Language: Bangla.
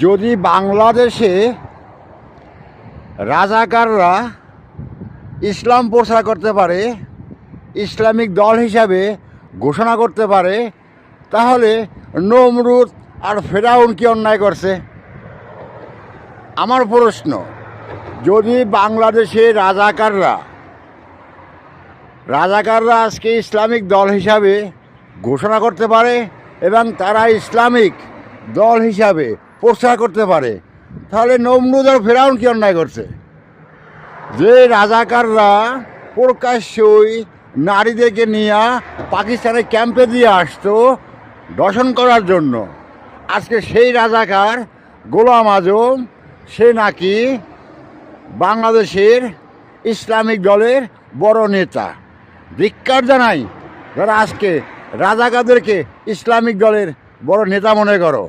যদি বাংলাদেশে রাজাকাররা ইসলাম প্রচার করতে পারে, ইসলামিক দল হিসাবে ঘোষণা করতে পারে, তাহলে নমরুদ আর ফেরাউন কি অন্যায় করছে? আমার প্রশ্ন, যদি বাংলাদেশে রাজাকাররা আজকে ইসলামিক দল হিসাবে ঘোষণা করতে পারে এবং তারা ইসলামিক দল হিসাবে প্রচার করতে পারে, তাহলে নমরুদ আর ফেরাউন কি অন্যায় করছে? যে রাজাকাররা প্রকাশ্যই নারীদেরকে নিয়ে পাকিস্তানের ক্যাম্পে দিয়ে আসতো দর্শন করার জন্য, আজকে সেই রাজাকার গোলাম আজম সে নাকি বাংলাদেশের ইসলামিক দলের বড় নেতা। ধিক্কার জানাই যারা আজকে রাজাকারদেরকে ইসলামিক দলের বড় নেতা মনে করো।